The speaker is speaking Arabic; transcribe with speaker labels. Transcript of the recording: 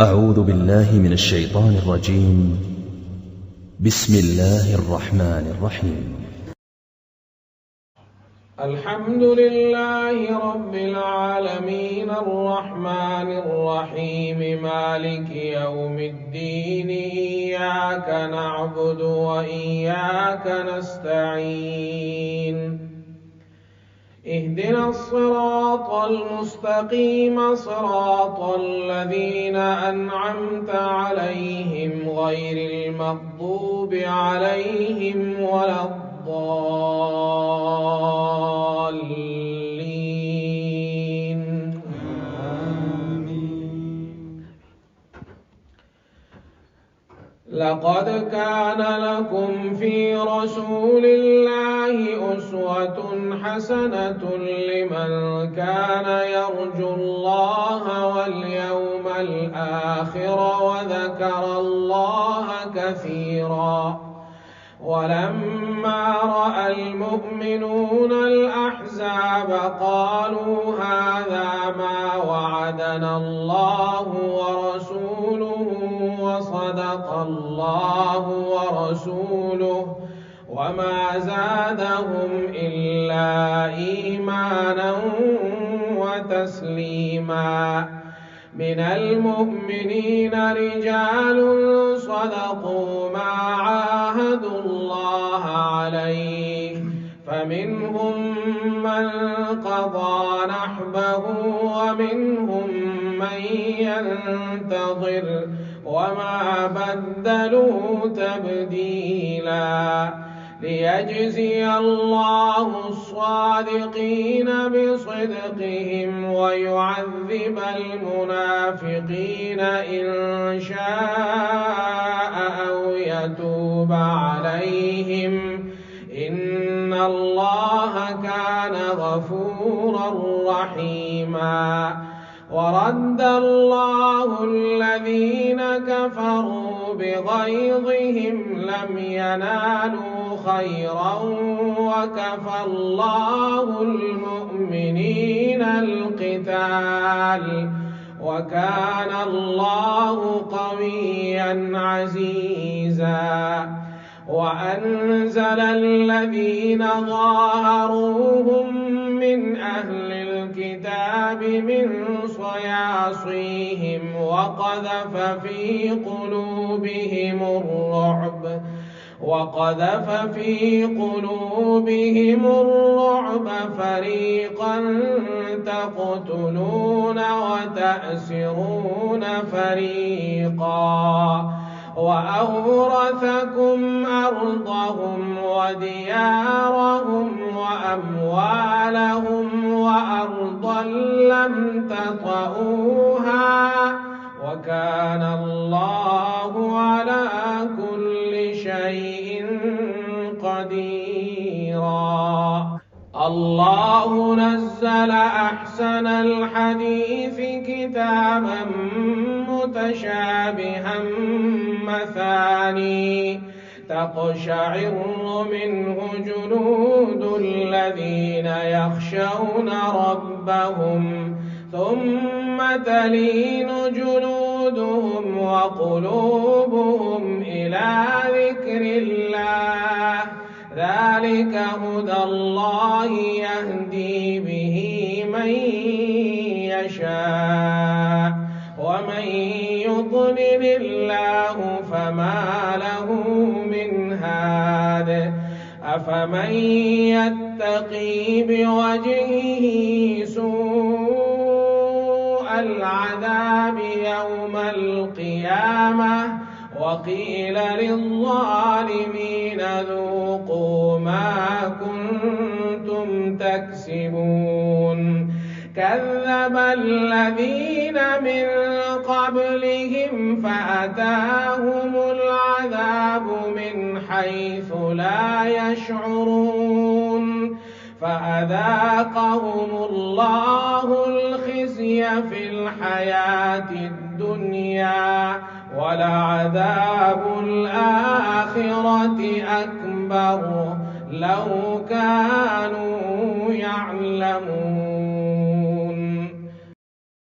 Speaker 1: أعوذ بالله من الشيطان الرجيم. بسم الله الرحمن الرحيم.
Speaker 2: الحمد لله رب العالمين الرحمن الرحيم مالك يوم الدين إياك نعبد وإياك نستعين اهدنا الصراط المستقيم صراط الذين أنعمت عليهم غير المغضوب عليهم ولا الضالين آمين. لقد كان لكم في رسول الله أسوة حسنة لمن كان يرجو الله واليوم الآخر وذكر الله كثيرا. ولما رأى المؤمنون الأحزاب قالوا هذا ما وعدنا الله ورسوله وصدق الله ورسوله وما زادهم إلا إيمانا وتسليما. من المؤمنين رجال صدقوا ما عاهدوا الله عليه فمنهم من قضى نحبه ومنهم من ينتظر وما بدلوا تبديلا. ليجزي الله الصادقين بصدقهم ويعذب المنافقين إن شاء أو يتوب عليهم إن الله كان غفورا رحيما. ورد الله الذين كفروا بغيظهم لم ينالوا خيرا وكفى الله المؤمنين القتال وكان الله قويا عزيزا. وأنزل الذين ظاهروهم من أهل الكتاب من صياصيهم وقذف في قلوبهم الرعب فريقا تقتلون وتأسرون فريقا. وأورثكم أرضهم وديارهم وأموالهم وأرضا لم تطئوها وكان الله على كل شيء قديرا. الله نزل أحسن الحديث كتابا متشابها مثاني تقشعر منه جلود الذين يخشون ربهم ثم تلين جلودهم وقلوبهم إلى ذكر الله ذلك هدى الله يهدي به من يشاء ومن يضلل الله فما له من هاد. أفمن يتقي بوجهه سوء العذاب يوم القيامة وقيل للظالمين ذوقوا ما كنتم تكسبون. كذب الذين من قبلهم فأتاهم العذاب من حيث لا يشعرون فأذاقهم الله الخزي في الحياة الدنيا ولعذاب الآخرة أكبر لو كانوا يعلمون.